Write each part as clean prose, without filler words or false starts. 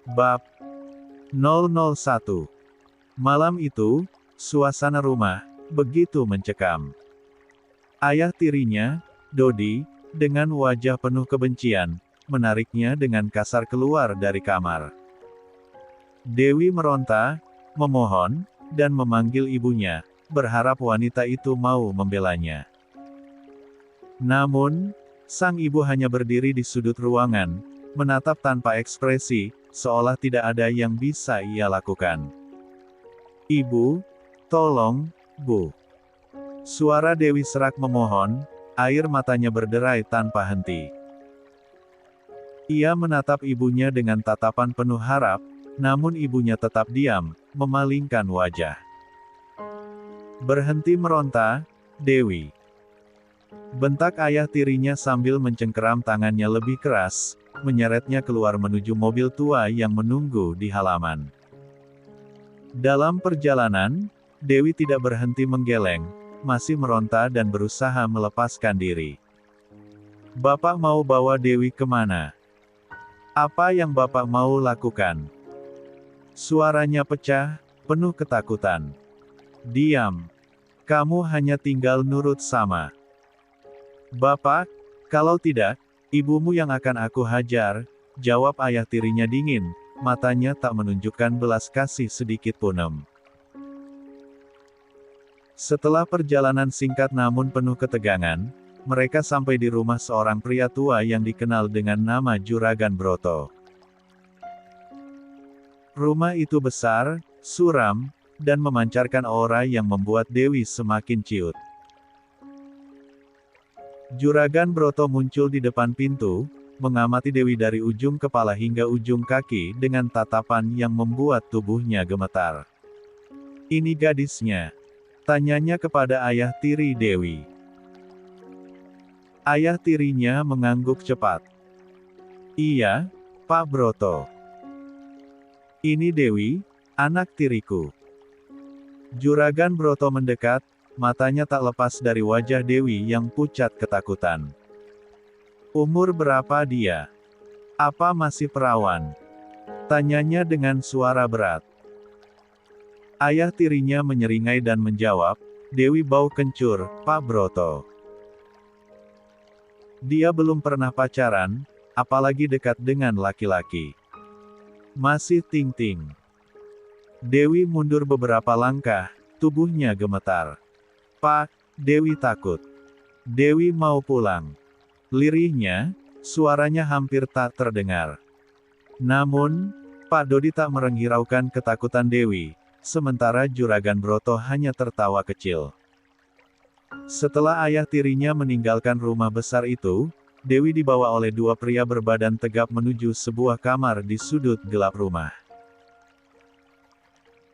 Bab 001. Malam itu, suasana rumah begitu mencekam. Ayah tirinya, Dodi, dengan wajah penuh kebencian, menariknya dengan kasar keluar dari kamar. Dewi meronta, memohon, dan memanggil ibunya, berharap wanita itu mau membelanya. Namun, sang ibu hanya berdiri di sudut ruangan, menatap tanpa ekspresi, seolah tidak ada yang bisa ia lakukan. "Ibu, tolong, Bu." Suara Dewi serak memohon, air matanya berderai tanpa henti. Ia menatap ibunya dengan tatapan penuh harap, namun ibunya tetap diam, memalingkan wajah. "Berhenti meronta, Dewi," bentak ayah tirinya sambil mencengkeram tangannya lebih keras, menyeretnya keluar menuju mobil tua yang menunggu di halaman. Dalam perjalanan, Dewi tidak berhenti menggeleng, masih meronta dan berusaha melepaskan diri. "Bapak mau bawa Dewi kemana? Apa yang Bapak mau lakukan?" Suaranya pecah, penuh ketakutan. "Diam. Kamu hanya tinggal nurut sama Bapak, kalau tidak, ibumu yang akan aku hajar," jawab ayah tirinya dingin, matanya tak menunjukkan belas kasih sedikit pun. Setelah perjalanan singkat namun penuh ketegangan, mereka sampai di rumah seorang pria tua yang dikenal dengan nama Juragan Broto. Rumah itu besar, suram, dan memancarkan aura yang membuat Dewi semakin ciut. Juragan Broto muncul di depan pintu, mengamati Dewi dari ujung kepala hingga ujung kaki dengan tatapan yang membuat tubuhnya gemetar. "Ini gadisnya?" tanyanya kepada ayah tiri Dewi. Ayah tirinya mengangguk cepat. "Iya, Pak Broto. Ini Dewi, anak tiriku." Juragan Broto mendekat, matanya tak lepas dari wajah Dewi yang pucat ketakutan. "Umur berapa dia? Apa masih perawan?" tanyanya dengan suara berat. Ayah tirinya menyeringai dan menjawab, "Dewi bau kencur, Pak Broto. Dia belum pernah pacaran, apalagi dekat dengan laki-laki. Masih ting-ting." Dewi mundur beberapa langkah, tubuhnya gemetar. "Pak, Dewi takut. Dewi mau pulang." Lirihnya, suaranya hampir tak terdengar. Namun, Pak Dodi tak menghiraukan ketakutan Dewi, sementara Juragan Broto hanya tertawa kecil. Setelah ayah tirinya meninggalkan rumah besar itu, Dewi dibawa oleh dua pria berbadan tegap menuju sebuah kamar di sudut gelap rumah.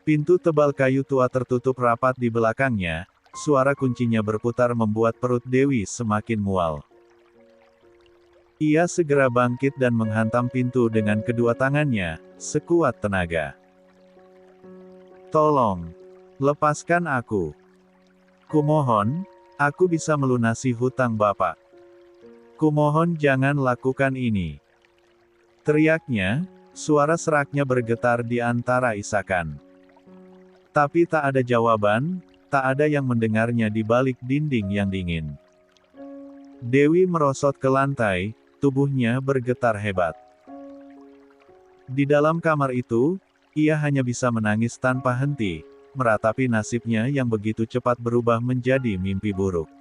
Pintu tebal kayu tua tertutup rapat di belakangnya, suara kuncinya berputar membuat perut Dewi semakin mual. Ia segera bangkit dan menghantam pintu dengan kedua tangannya, sekuat tenaga. "Tolong, lepaskan aku. Kumohon, aku bisa melunasi hutang Bapak. Kumohon jangan lakukan ini." Teriaknya, suara seraknya bergetar di antara isakan. Tapi tak ada jawaban, tak ada yang mendengarnya di balik dinding yang dingin. Dewi merosot ke lantai, tubuhnya bergetar hebat. Di dalam kamar itu, ia hanya bisa menangis tanpa henti, meratapi nasibnya yang begitu cepat berubah menjadi mimpi buruk.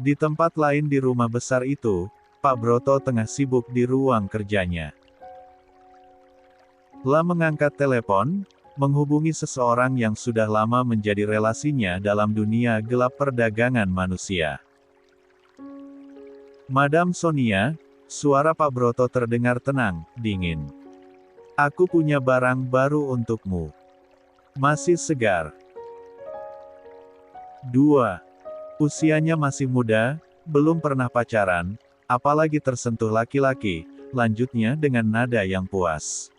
Di tempat lain di rumah besar itu, Pak Broto tengah sibuk di ruang kerjanya. La mengangkat telepon, menghubungi seseorang yang sudah lama menjadi relasinya dalam dunia gelap perdagangan manusia. "Madam Sonia," suara Pak Broto terdengar tenang, dingin. "Aku punya barang baru untukmu. Masih segar." 2. Usianya masih muda, belum pernah pacaran, apalagi tersentuh laki-laki, lanjutnya dengan nada yang puas.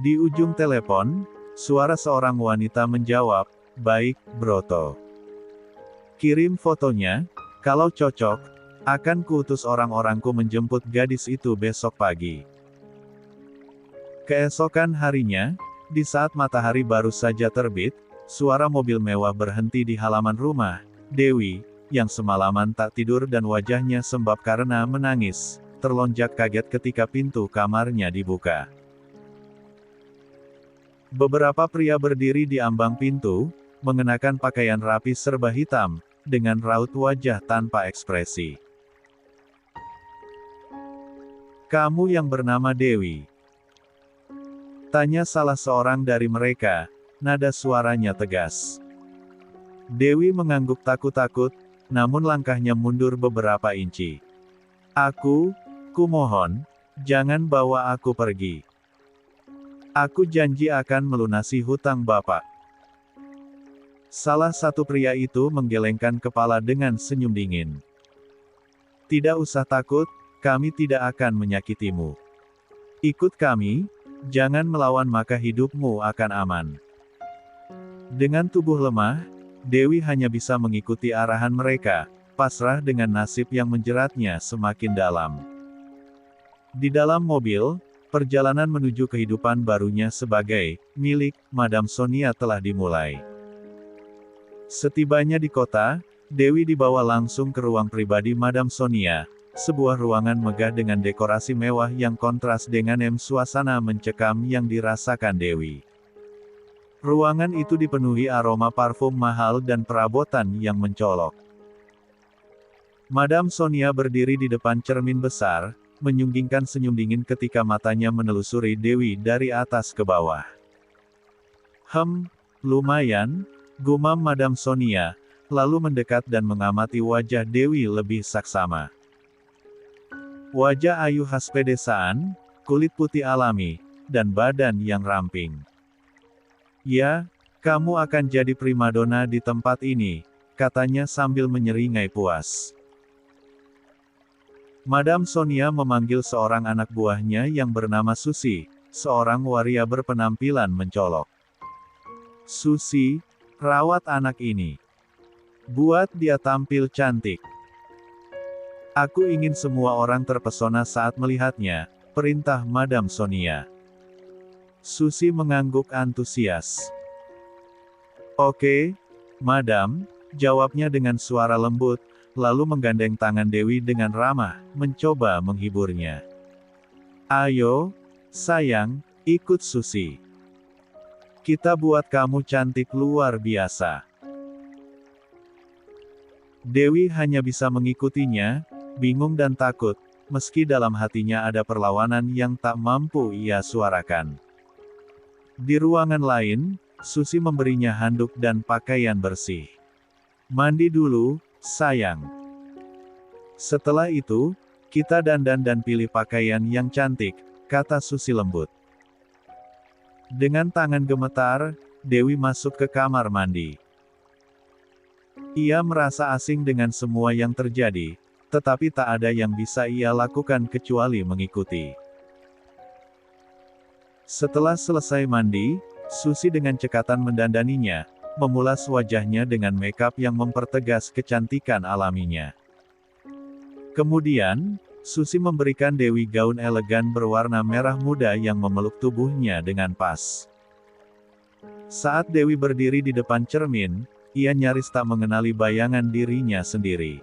Di ujung telepon, suara seorang wanita menjawab, "Baik, Broto. Kirim fotonya, kalau cocok, akan kuutus orang-orangku menjemput gadis itu besok pagi." Keesokan harinya, di saat matahari baru saja terbit, suara mobil mewah berhenti di halaman rumah. Dewi, yang semalaman tak tidur dan wajahnya sembab karena menangis, terlonjak kaget ketika pintu kamarnya dibuka. Beberapa pria berdiri di ambang pintu, mengenakan pakaian rapi serba hitam, dengan raut wajah tanpa ekspresi. "Kamu yang bernama Dewi?" tanya salah seorang dari mereka, nada suaranya tegas. Dewi mengangguk takut-takut, namun langkahnya mundur beberapa inci. Kumohon, jangan bawa aku pergi. Aku janji akan melunasi hutang Bapak." Salah satu pria itu menggelengkan kepala dengan senyum dingin. "Tidak usah takut, kami tidak akan menyakitimu. Ikut kami, jangan melawan maka hidupmu akan aman." Dengan tubuh lemah, Dewi hanya bisa mengikuti arahan mereka, pasrah dengan nasib yang menjeratnya semakin dalam. Di dalam mobil, perjalanan menuju kehidupan barunya sebagai milik Madam Sonia telah dimulai. Setibanya di kota, Dewi dibawa langsung ke ruang pribadi Madam Sonia, sebuah ruangan megah dengan dekorasi mewah yang kontras dengan suasana mencekam yang dirasakan Dewi. Ruangan itu dipenuhi aroma parfum mahal dan perabotan yang mencolok. Madam Sonia berdiri di depan cermin besar, menyunggingkan senyum dingin ketika matanya menelusuri Dewi dari atas ke bawah. Lumayan," gumam Madam Sonia, lalu mendekat dan mengamati wajah Dewi lebih saksama. Wajah ayu khas pedesaan, kulit putih alami, dan badan yang ramping. "Ya, kamu akan jadi primadona di tempat ini," katanya sambil menyeringai puas. Madam Sonia memanggil seorang anak buahnya yang bernama Susi, seorang waria berpenampilan mencolok. "Susi, rawat anak ini. Buat dia tampil cantik. Aku ingin semua orang terpesona saat melihatnya," perintah Madam Sonia. Susi mengangguk antusias. "Oke, Madam," jawabnya dengan suara lembut, lalu menggandeng tangan Dewi dengan ramah, mencoba menghiburnya. "Ayo, sayang, ikut Susi. Kita buat kamu cantik luar biasa." Dewi hanya bisa mengikutinya, bingung dan takut, meski dalam hatinya ada perlawanan yang tak mampu ia suarakan. Di ruangan lain, Susi memberinya handuk dan pakaian bersih. "Mandi dulu, sayang. Setelah itu, kita dandan dan pilih pakaian yang cantik," kata Susi lembut. Dengan tangan gemetar, Dewi masuk ke kamar mandi. Ia merasa asing dengan semua yang terjadi, tetapi tak ada yang bisa ia lakukan kecuali mengikuti. Setelah selesai mandi, Susi dengan cekatan mendandaninya, memulas wajahnya dengan makeup yang mempertegas kecantikan alaminya. Kemudian, Susi memberikan Dewi gaun elegan berwarna merah muda yang memeluk tubuhnya dengan pas. Saat Dewi berdiri di depan cermin, ia nyaris tak mengenali bayangan dirinya sendiri.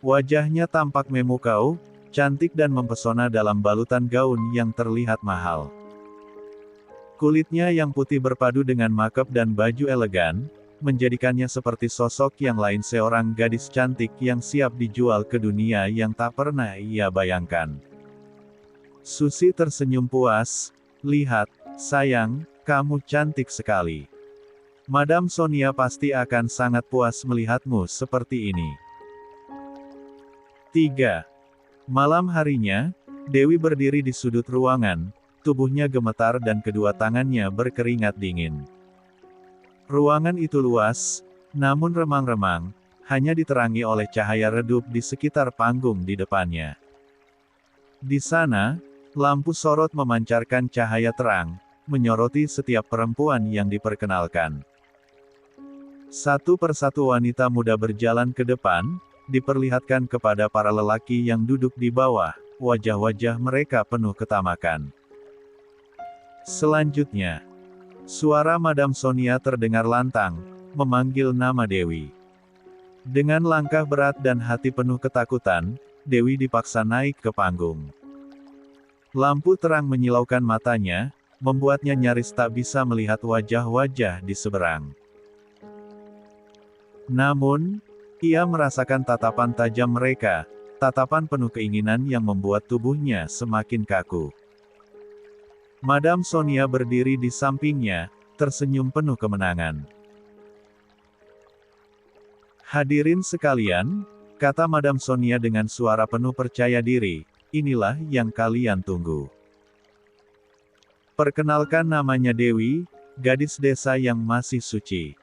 Wajahnya tampak memukau, cantik dan mempesona dalam balutan gaun yang terlihat mahal. Kulitnya yang putih berpadu dengan makeup dan baju elegan, menjadikannya seperti sosok yang lain, seorang gadis cantik yang siap dijual ke dunia yang tak pernah ia bayangkan. Susi tersenyum puas, "Lihat, sayang, kamu cantik sekali. Madam Sonia pasti akan sangat puas melihatmu seperti ini." 3. Malam harinya, Dewi berdiri di sudut ruangan, tubuhnya gemetar dan kedua tangannya berkeringat dingin. Ruangan itu luas, namun remang-remang, hanya diterangi oleh cahaya redup di sekitar panggung di depannya. Di sana, lampu sorot memancarkan cahaya terang, menyoroti setiap perempuan yang diperkenalkan. Satu persatu wanita muda berjalan ke depan, diperlihatkan kepada para lelaki yang duduk di bawah, wajah-wajah mereka penuh ketamakan. Selanjutnya, suara Madam Sonia terdengar lantang, memanggil nama Dewi. Dengan langkah berat dan hati penuh ketakutan, Dewi dipaksa naik ke panggung. Lampu terang menyilaukan matanya, membuatnya nyaris tak bisa melihat wajah-wajah di seberang. Namun, ia merasakan tatapan tajam mereka, tatapan penuh keinginan yang membuat tubuhnya semakin kaku. Madam Sonia berdiri di sampingnya, tersenyum penuh kemenangan. "Hadirin sekalian," kata Madam Sonia dengan suara penuh percaya diri, "inilah yang kalian tunggu. Perkenalkan, namanya Dewi, gadis desa yang masih suci.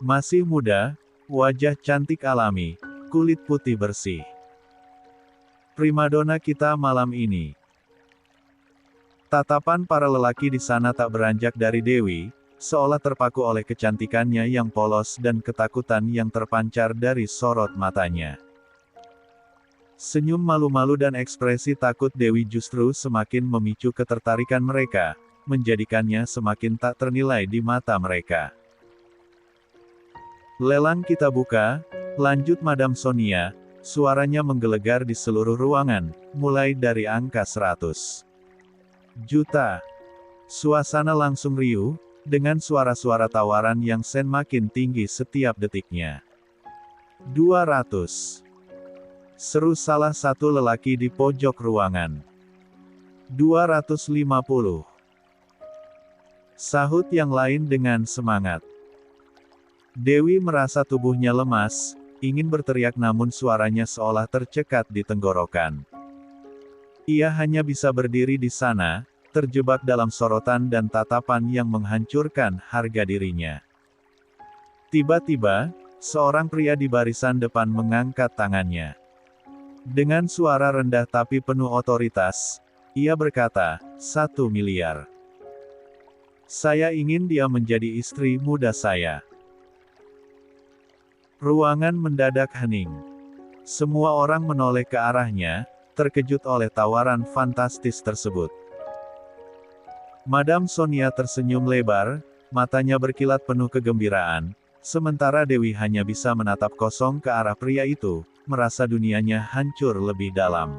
Masih muda, wajah cantik alami, kulit putih bersih. Primadona kita malam ini." Tatapan para lelaki di sana tak beranjak dari Dewi, seolah terpaku oleh kecantikannya yang polos dan ketakutan yang terpancar dari sorot matanya. Senyum malu-malu dan ekspresi takut Dewi justru semakin memicu ketertarikan mereka, menjadikannya semakin tak ternilai di mata mereka. "Lelang kita buka," lanjut Madam Sonia, suaranya menggelegar di seluruh ruangan, mulai dari angka 100 juta. Suasana langsung riuh, dengan suara-suara tawaran yang semakin tinggi setiap detiknya. 200. Seru salah satu lelaki di pojok ruangan. 250. Sahut yang lain dengan semangat. Dewi merasa tubuhnya lemas, ingin berteriak namun suaranya seolah tercekat di tenggorokan. Ia hanya bisa berdiri di sana, terjebak dalam sorotan dan tatapan yang menghancurkan harga dirinya. Tiba-tiba, seorang pria di barisan depan mengangkat tangannya. Dengan suara rendah tapi penuh otoritas, ia berkata, "1 miliar. Saya ingin dia menjadi istri muda saya." Ruangan mendadak hening. Semua orang menoleh ke arahnya, terkejut oleh tawaran fantastis tersebut. Madam Sonia tersenyum lebar, matanya berkilat penuh kegembiraan, sementara Dewi hanya bisa menatap kosong ke arah pria itu, merasa dunianya hancur lebih dalam.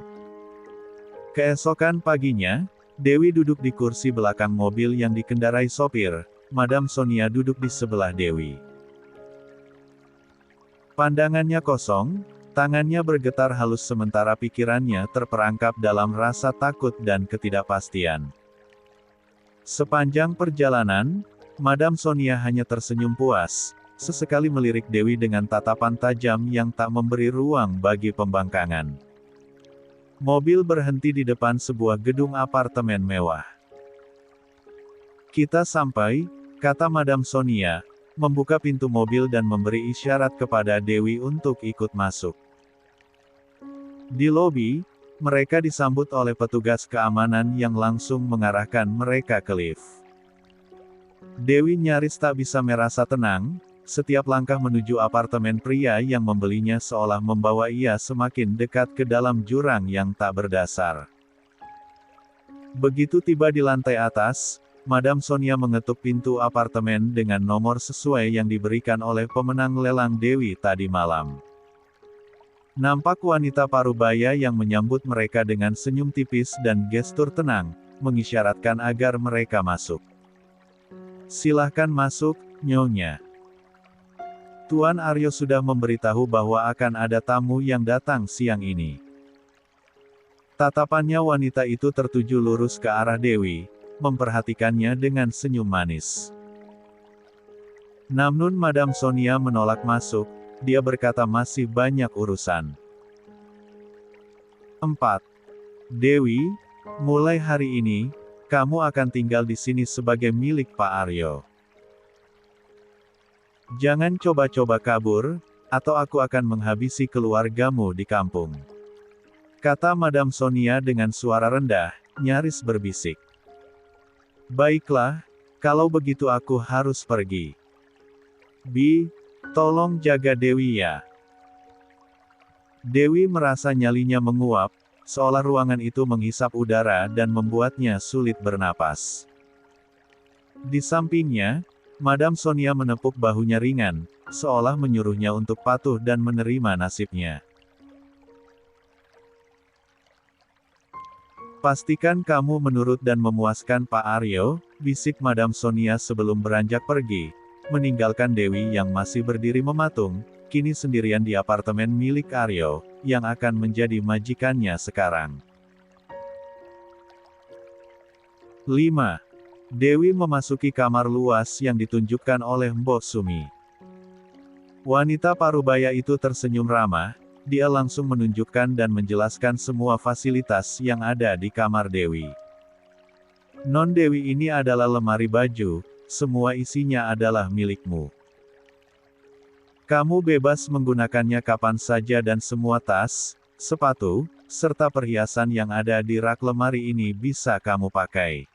Keesokan paginya, Dewi duduk di kursi belakang mobil yang dikendarai sopir, Madam Sonia duduk di sebelah Dewi. Pandangannya kosong, tangannya bergetar halus sementara pikirannya terperangkap dalam rasa takut dan ketidakpastian. Sepanjang perjalanan, Madam Sonia hanya tersenyum puas, sesekali melirik Dewi dengan tatapan tajam yang tak memberi ruang bagi pembangkangan. Mobil berhenti di depan sebuah gedung apartemen mewah. "Kita sampai," kata Madam Sonia, membuka pintu mobil dan memberi isyarat kepada Dewi untuk ikut masuk. Di lobi, mereka disambut oleh petugas keamanan yang langsung mengarahkan mereka ke lift. Dewi nyaris tak bisa merasa tenang, setiap langkah menuju apartemen pria yang membelinya seolah membawa ia semakin dekat ke dalam jurang yang tak berdasar. Begitu tiba di lantai atas, Madam Sonia mengetuk pintu apartemen dengan nomor sesuai yang diberikan oleh pemenang lelang Dewi tadi malam. Nampak wanita parubaya yang menyambut mereka dengan senyum tipis dan gestur tenang, mengisyaratkan agar mereka masuk. "Silahkan masuk, Nyonya. Tuan Aryo sudah memberitahu bahwa akan ada tamu yang datang siang ini." Tatapannya wanita itu tertuju lurus ke arah Dewi, memperhatikannya dengan senyum manis. Namun Madam Sonia menolak masuk, dia berkata masih banyak urusan. 4. "Dewi, mulai hari ini, kamu akan tinggal di sini sebagai milik Pak Aryo. Jangan coba-coba kabur, atau aku akan menghabisi keluargamu di kampung," kata Madam Sonia dengan suara rendah, nyaris berbisik. "Baiklah, kalau begitu aku harus pergi. Bi, tolong jaga Dewi ya." Dewi merasa nyalinya menguap, seolah ruangan itu menghisap udara dan membuatnya sulit bernapas. Di sampingnya, Madam Sonia menepuk bahunya ringan, seolah menyuruhnya untuk patuh dan menerima nasibnya. Pastikan kamu menurut dan memuaskan Pak Aryo, bisik Madam Sonia sebelum beranjak pergi, meninggalkan Dewi yang masih berdiri mematung, kini sendirian di apartemen milik Aryo, yang akan menjadi majikannya sekarang. 5. Dewi memasuki kamar luas yang ditunjukkan oleh Mbok Sumi. Wanita parubaya itu tersenyum ramah, dia langsung menunjukkan dan menjelaskan semua fasilitas yang ada di kamar Dewi. Non Dewi ini adalah lemari baju, semua isinya adalah milikmu. Kamu bebas menggunakannya kapan saja dan semua tas, sepatu, serta perhiasan yang ada di rak lemari ini bisa kamu pakai.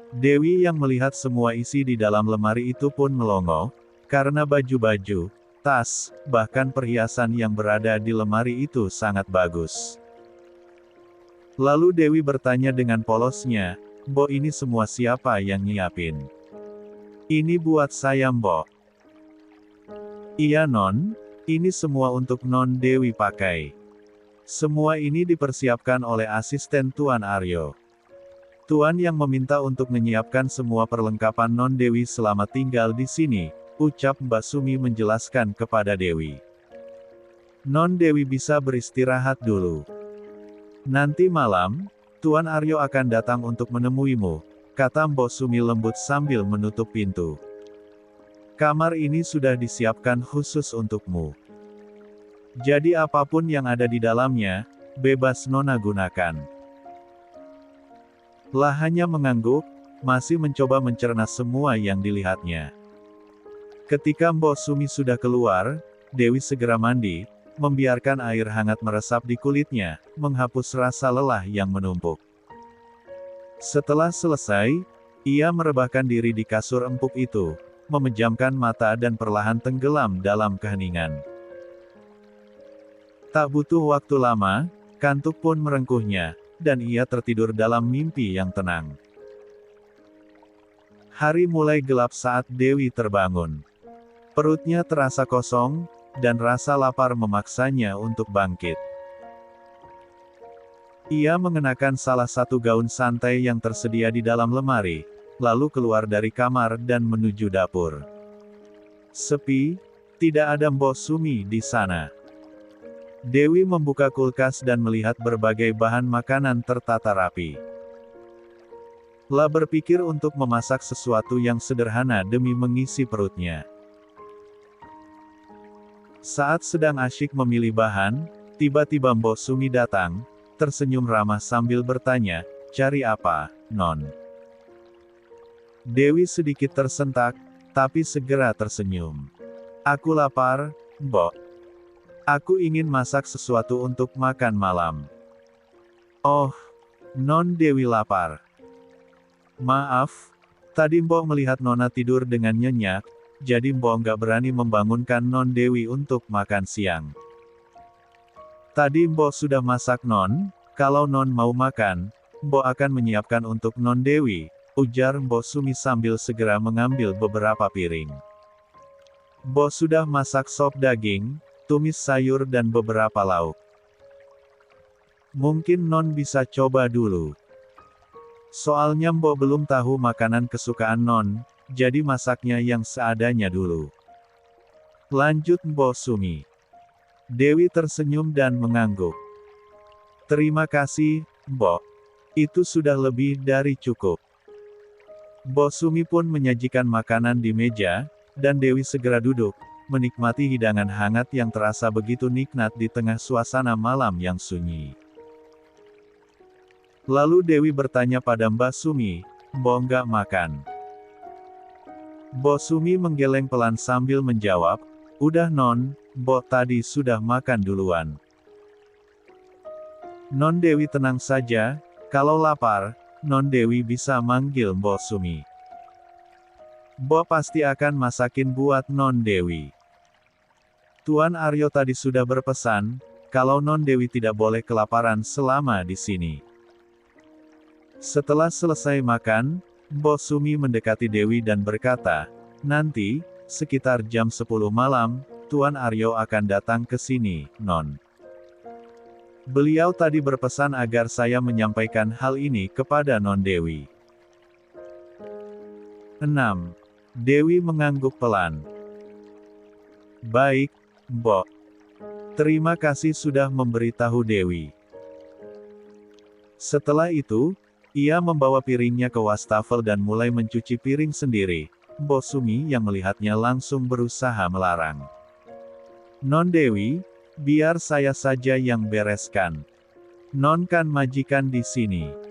Dewi yang melihat semua isi di dalam lemari itu pun melongo, karena baju-baju, tas, bahkan perhiasan yang berada di lemari itu sangat bagus. Lalu Dewi bertanya dengan polosnya, "Mbok, ini semua siapa yang nyiapin?" "Ini buat saya, Mbok." "Iya Non, ini semua untuk Non Dewi pakai. Semua ini dipersiapkan oleh asisten Tuan Aryo. Tuan yang meminta untuk menyiapkan semua perlengkapan Non Dewi selama tinggal di sini," ucap Mbak Sumi menjelaskan kepada Dewi. "Non Dewi bisa beristirahat dulu. Nanti malam, Tuan Aryo akan datang untuk menemuimu," kata Mbok Sumi lembut sambil menutup pintu. "Kamar ini sudah disiapkan khusus untukmu. Jadi apapun yang ada di dalamnya, bebas Nona gunakan." Lah hanya mengangguk, masih mencoba mencerna semua yang dilihatnya. Ketika Mbok Sumi sudah keluar, Dewi segera mandi, membiarkan air hangat meresap di kulitnya, menghapus rasa lelah yang menumpuk. Setelah selesai, ia merebahkan diri di kasur empuk itu, memejamkan mata dan perlahan tenggelam dalam keheningan. Tak butuh waktu lama, kantuk pun merengkuhnya, dan ia tertidur dalam mimpi yang tenang. Hari mulai gelap saat Dewi terbangun. Perutnya terasa kosong, dan rasa lapar memaksanya untuk bangkit. Ia mengenakan salah satu gaun santai yang tersedia di dalam lemari, lalu keluar dari kamar dan menuju dapur. Sepi, tidak ada Mbok Sumi di sana. Dewi membuka kulkas dan melihat berbagai bahan makanan tertata rapi. Lah berpikir untuk memasak sesuatu yang sederhana demi mengisi perutnya. Saat sedang asyik memilih bahan, tiba-tiba Mbok Sumi datang, tersenyum ramah sambil bertanya, "Cari apa, Non?" Dewi sedikit tersentak, tapi segera tersenyum. "Aku lapar, Mbok. Aku ingin masak sesuatu untuk makan malam." "Oh, Non Dewi lapar. Maaf, tadi Mbok melihat Nona tidur dengan nyenyak, jadi Mbok nggak berani membangunkan Non Dewi untuk makan siang. Tadi Mbok sudah masak Non, kalau Non mau makan, Mbok akan menyiapkan untuk Non Dewi," ujar Mbok Sumi sambil segera mengambil beberapa piring. "Mbok sudah masak sop daging, tumis sayur dan beberapa lauk. Mungkin Non bisa coba dulu. Soalnya Mbok belum tahu makanan kesukaan Non, jadi masaknya yang seadanya dulu," lanjut Mbok Sumi. Dewi tersenyum dan mengangguk. "Terima kasih, Mbok. Itu sudah lebih dari cukup." Mbok Sumi pun menyajikan makanan di meja, dan Dewi segera duduk, menikmati hidangan hangat yang terasa begitu nikmat di tengah suasana malam yang sunyi. Lalu Dewi bertanya pada Mbak Sumi, "Mbok nggak makan?" Mbok Sumi menggeleng pelan sambil menjawab, "Udah Non, Mbok tadi sudah makan duluan." Non Dewi tenang saja, kalau lapar, Non Dewi bisa manggil Mbok Sumi. Mbok pasti akan masakin buat Non Dewi. Tuan Aryo tadi sudah berpesan, kalau Non Dewi tidak boleh kelaparan selama di sini. Setelah selesai makan, Mbok Sumi mendekati Dewi dan berkata, "Nanti, sekitar jam 10 malam, Tuan Aryo akan datang ke sini, Non. Beliau tadi berpesan agar saya menyampaikan hal ini kepada Non Dewi." 6. Dewi mengangguk pelan. "Baik, Mbok. Terima kasih sudah memberitahu Dewi." Setelah itu, ia membawa piringnya ke wastafel dan mulai mencuci piring sendiri. Mbok Sumi yang melihatnya langsung berusaha melarang. "Non Dewi, biar saya saja yang bereskan. Non kan majikan di sini."